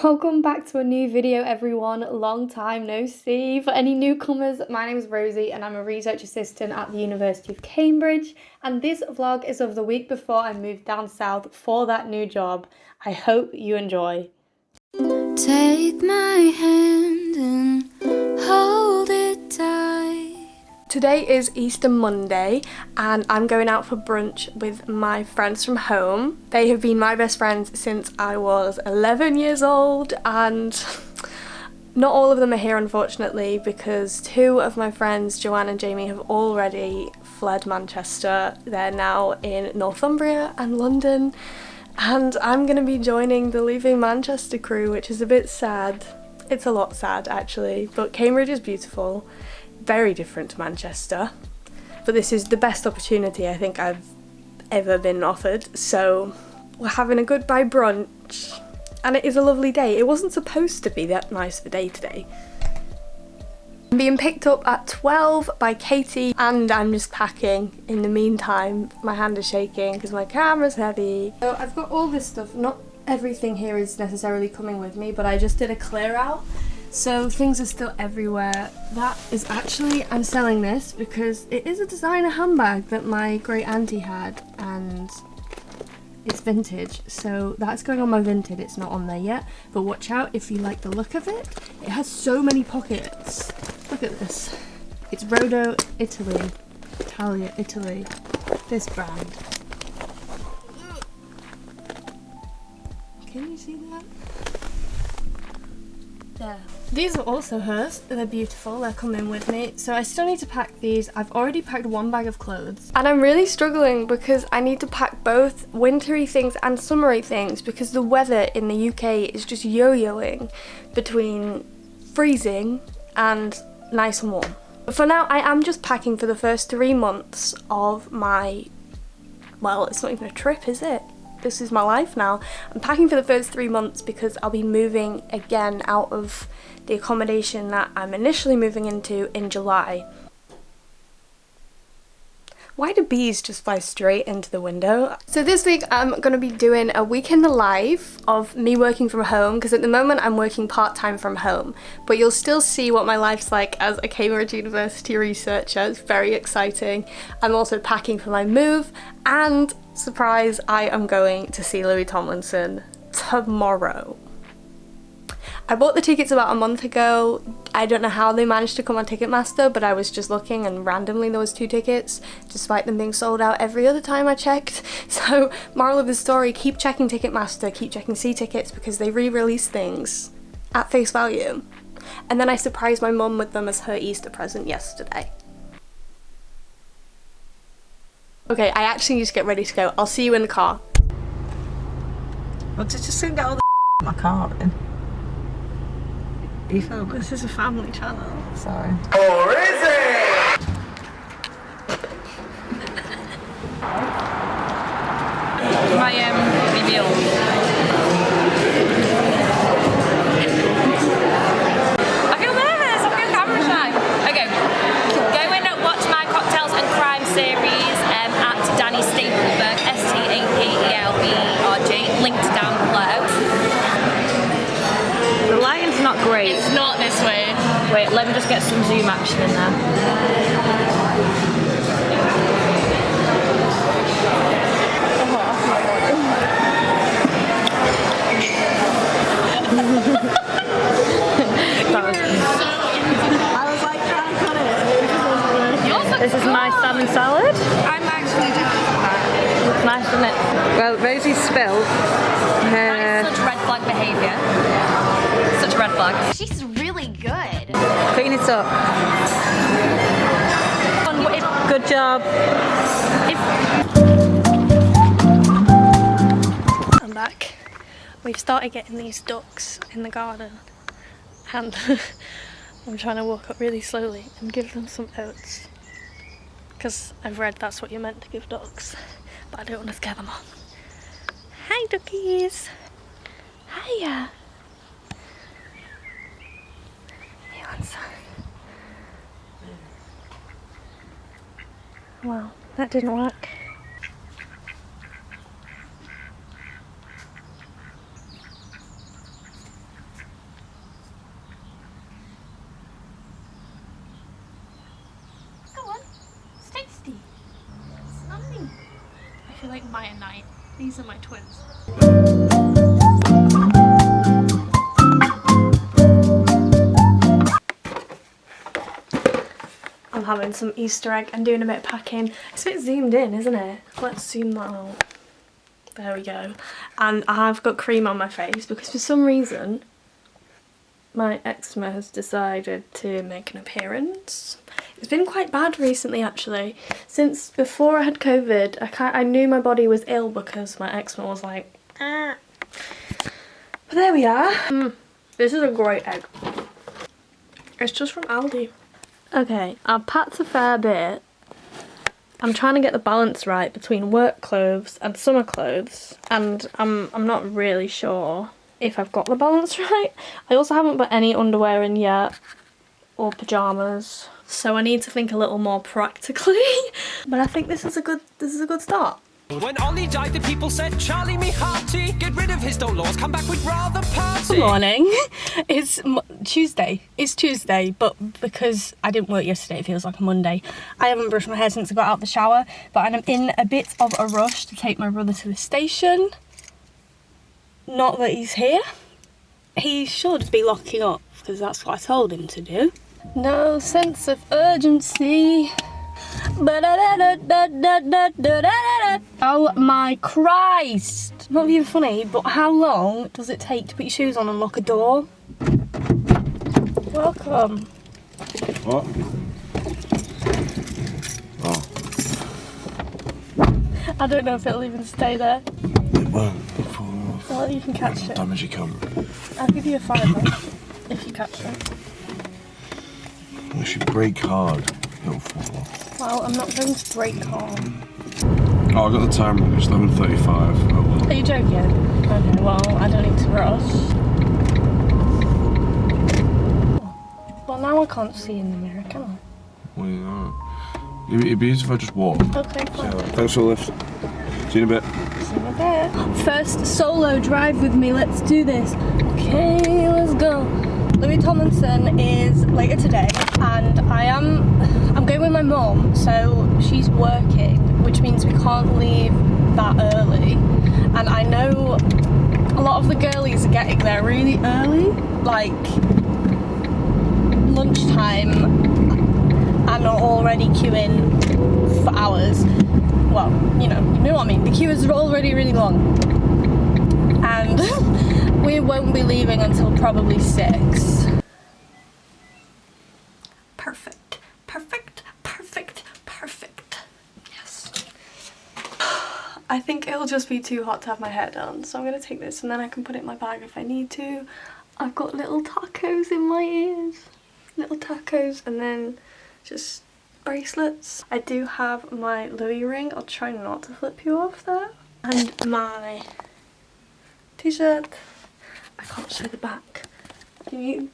Welcome back to a new video, everyone. Long time no see. For any newcomers, my name is Rosie and I'm a research assistant at the University of Cambridge, and this vlog is of the week before I moved down south for that new job. I hope you enjoy. Take my hand and hold it tight. Today is Easter Monday and I'm going out for brunch with my friends from home. They have been my best friends since I was 11 years old, and not all of them are here unfortunately because two of my friends, Joanne and Jamie, have already fled Manchester. They're now in Northumbria and London, and I'm going to be joining the Leaving Manchester crew, which is a bit sad. It's a lot sad actually, but Cambridge is beautiful. Very different to Manchester, but this is the best opportunity I think I've ever been offered, so we're having a goodbye brunch and it is a lovely day. It wasn't supposed to be that nice of a day today. I'm being picked up at 12 by Katie and I'm just packing in the meantime. My hand is shaking because my camera's heavy. So I've got all this stuff. Not everything here is necessarily coming with me, but I just did a clear out. So things are still everywhere. That is actually, I'm selling this because it is a designer handbag that my great auntie had and it's vintage. So that's going on my Vinted, it's not on there yet. But watch out if you like the look of it. It has so many pockets. Look at this. It's Rodo Italy. Italy. This brand. Can you see that? There. These are also hers. They're beautiful. They're coming with me. So I still need to pack these. I've already packed one bag of clothes. And I'm really struggling because I need to pack both wintry things and summery things because the weather in the UK is just yo-yoing between freezing and nice and warm. But for now, I am just packing for the first 3 months of my, well, it's not even a trip, is it? This is my life now. I'm packing for the first 3 months because I'll be moving again out of the accommodation that I'm initially moving into in July. Why do bees just fly straight into the window? So this week I'm going to be doing a week in the life of me working from home, because at the moment I'm working part-time from home, but you'll still see what my life's like as a Cambridge University researcher. It's very exciting. I'm also packing for my move, and surprise, I am going to see Louis Tomlinson tomorrow. I bought the tickets about a month ago. I don't know how they managed to come on Ticketmaster, but I was just looking and randomly there was 2 tickets, despite them being sold out every other time I checked. So, moral of the story, keep checking Ticketmaster, keep checking C-tickets because they re-release things at face value. And then I surprised my mum with them as her Easter present yesterday. Okay, I actually need to get ready to go. I'll see you in the car. Well, just soon get all the in my car then. Are you filming? This is a family channel. Sorry. Or is it? My reveal. I feel nervous. I feel camera shy. Okay. Go in and watch my Cocktails and Crime series at Danny Stapleberg, Stapelberg, linked down below. The lighting's not great. It's not this way. Wait, let me just get some zoom action in there. I was like trying to cut it. This is my salmon salad. I'm actually jealous of that. Looks nice, doesn't it? Well, Rosie spilled her... Such red flag behaviour. Such a red flag. She's really good. Clean it up. Good job. I'm back. We've started getting these ducks in the garden and I'm trying to walk up really slowly and give them some oats because I've read that's what you're meant to give ducks, but I don't want to scare them off. Hi duckies! Hiya! Hey, one side. Well, that didn't work. like Maya Knight. These are my twins. I'm having some Easter egg and doing a bit of packing. It's a bit zoomed in, isn't it? Let's zoom that out. There we go. And I've got cream on my face because for some reason my eczema has decided to make an appearance. It's been quite bad recently actually. Since before I had COVID, I knew my body was ill because my eczema was like, ah. But there we are. This is a great egg. It's just from Aldi. Okay, I've packed a fair bit. I'm trying to get the balance right between work clothes and summer clothes, and I'm not really sure if I've got the balance right. I also haven't put any underwear in yet, or pyjamas, so I need to think a little more practically. But I think this is a good start. When Ollie died, the people said, Charlie me hearty, get rid of his dull laws, come back with rather party. Good morning. It's Tuesday. It's Tuesday, but because I didn't work yesterday, it feels like a Monday. I haven't brushed my hair since I got out of the shower, but I'm in a bit of a rush to take my brother to the station. Not that he's here. He should be locking up, because that's what I told him to do. No sense of urgency. Oh my Christ! Not being funny, but how long does it take to put your shoes on and lock a door? Welcome. What? Oh. I don't know if it'll even stay there. It won't. It'll fall off. Well, you can catch it. Damage you come. I'll give you a £5 if you catch it. If you break hard, it'll fall off. Well, I'm not going to break hard. Oh, I got the time wrong. It's 11:35. Oh well. Are you joking? Okay, well, I don't need to rush. Well, now I can't see in the mirror, can I? Well, you know. It'd be easy if I just walk. Okay, fine. Thanks for the lift. See you in a bit. See you in a bit. First solo drive with me. Let's do this. Okay, let's go. Louis Tomlinson is later today, and I'm going with my mum, so she's working, which means we can't leave that early. And I know a lot of the girlies are getting there really early, like lunchtime, and are already queuing for hours. Well, you know what I mean. The queue is already really long, and we won't be leaving until probably 6. Perfect, perfect, perfect, perfect. Yes. I think it'll just be too hot to have my hair done, so I'm gonna take this and then I can put it in my bag if I need to. I've got little tacos in my ears. Little tacos, and then just bracelets. I do have my Louis ring. I'll try not to flip you off there. And my t-shirt. I can't show the back. Can you?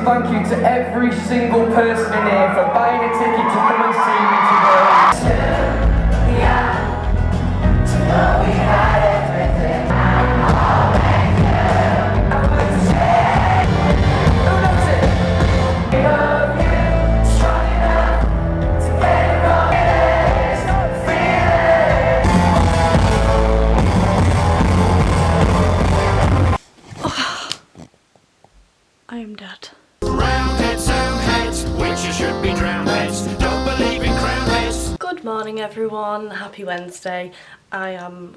Thank you to every single person in here for buying a ticket to come and see me today. I am dead. Round heads, so heads, witches should be drowned heads. Don't believe in crown heads. Good morning everyone, happy Wednesday. I am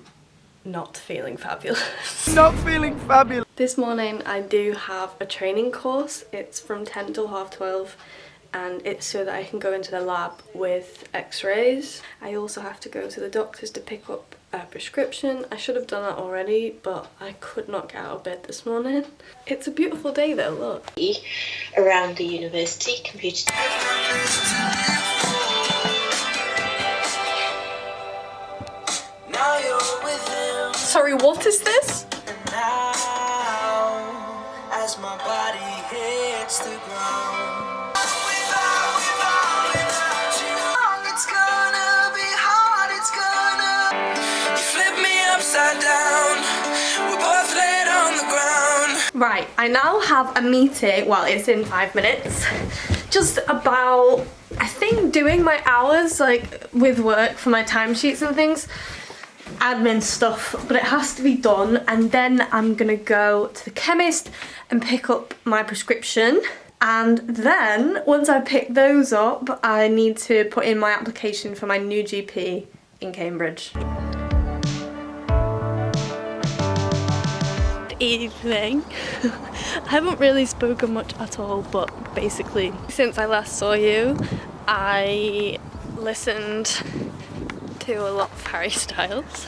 not feeling fabulous. Not feeling fabulous. This morning I do have a training course. It's from 10 till 12:30 and it's so that I can go into the lab with x-rays. I also have to go to the doctor's to pick up a prescription. I should have done that already, but I could not get out of bed this morning. It's a beautiful day though, look. Around the university, computer. Sorry, what is this? As my body hits the ground. It's gonna be hard, it's gonna. You flip me upside down. We're both laid on the ground. Right, I now have a meeting, well, it's in 5 minutes. Just about, I think, doing my hours, like, with work for my timesheets and things. Admin stuff, but it has to be done, and then I'm gonna go to the chemist and pick up my prescription, and then once I pick those up I need to put in my application for my new GP in Cambridge. Good evening. I haven't really spoken much at all, but basically since I last saw you I listened to a lot of Harry Styles.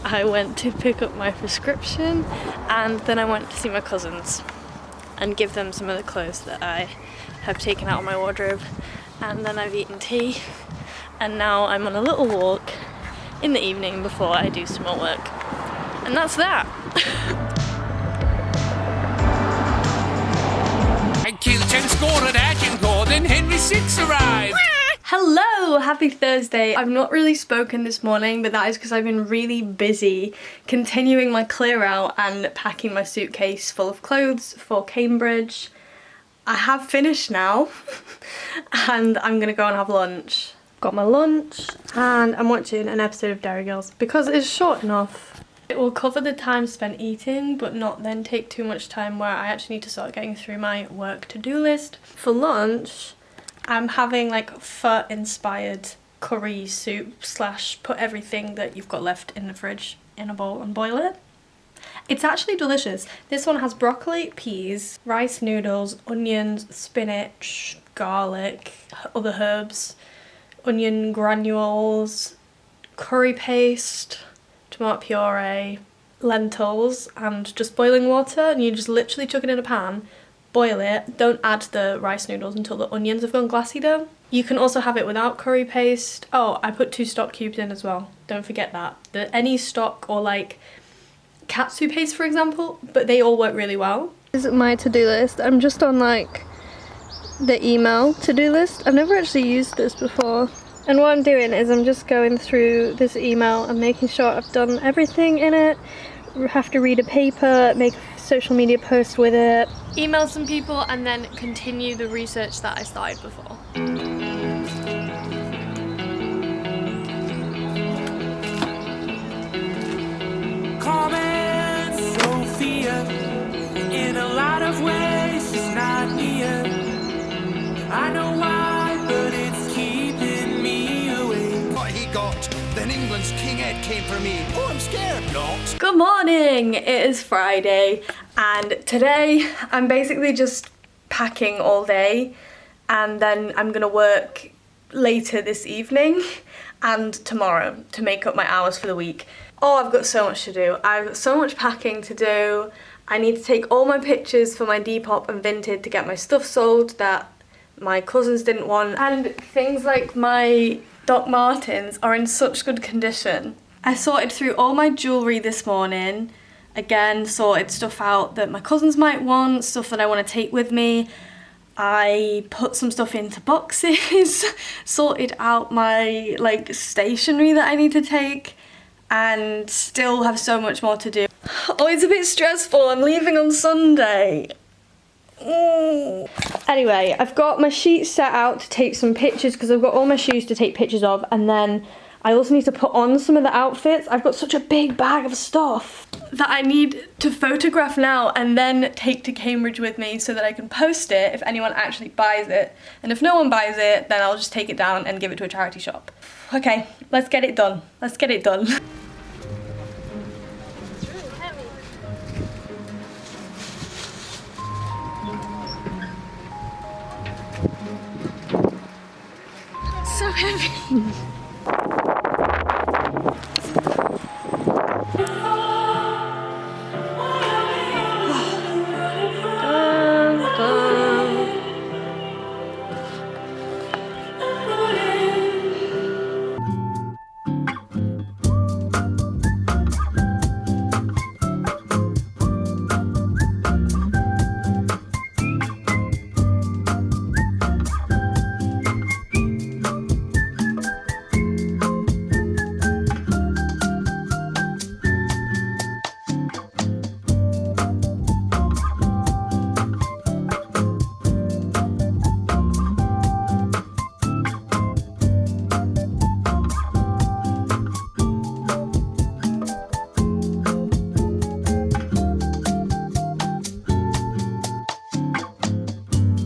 I went to pick up my prescription and then I went to see my cousins and give them some of the clothes that I have taken out of my wardrobe, and then I've eaten tea and now I'm on a little walk in the evening before I do some more work, and that's that. And Kilton scored an action goal, then Henry VI arrived. Hello, happy Thursday. I've not really spoken this morning, but that is because I've been really busy continuing my clear out and packing my suitcase full of clothes for Cambridge. I have finished now and I'm gonna go and have lunch. Got my lunch and I'm watching an episode of Dairy Girls because it's short enough. It will cover the time spent eating but not then take too much time where I actually need to start getting through my work to-do list. For lunch, I'm having like pho inspired curry soup slash put everything that you've got left in the fridge in a bowl and boil it. It's actually delicious. This one has broccoli, peas, rice noodles, onions, spinach, garlic, other herbs, onion granules, curry paste, tomato puree, lentils and just boiling water, and you just literally chuck it in a pan. Boil it, don't add the rice noodles until the onions have gone glassy though. You can also have it without curry paste. Oh, I put 2 stock cubes in as well. Don't forget that. Any stock or like katsu paste for example, but they all work really well. This is my to-do list. I'm just on like the email to-do list. I've never actually used this before. And what I'm doing is I'm just going through this email and making sure I've done everything in it. Have to read a paper, make a social media post with it, email some people, and then continue the research that I started before. Comment Sophia. In a lot of ways, she's not near. I know why, but it's keeping me awake. What he got, then England's King Ed came for me. Oh, I'm scared, not. Good morning, it is Friday, and today I'm basically just packing all day, and then I'm gonna work later this evening and tomorrow to make up my hours for the week. Oh, I've got so much to do. I've got so much packing to do. I need to take all my pictures for my Depop and Vinted to get my stuff sold that my cousins didn't want, and things like my Doc Martens are in such good condition. I sorted through all my jewellery this morning. Again, sorted stuff out that my cousins might want, stuff that I want to take with me. I put some stuff into boxes, sorted out my like stationery that I need to take, and still have so much more to do. Oh, it's a bit stressful. I'm leaving on Sunday. Anyway, I've got my sheets set out to take some pictures because I've got all my shoes to take pictures of, and then I also need to put on some of the outfits. I've got such a big bag of stuff that I need to photograph now and then take to Cambridge with me so that I can post it if anyone actually buys it. And if no one buys it, then I'll just take it down and give it to a charity shop. Okay, let's get it done. Let's get it done. So heavy.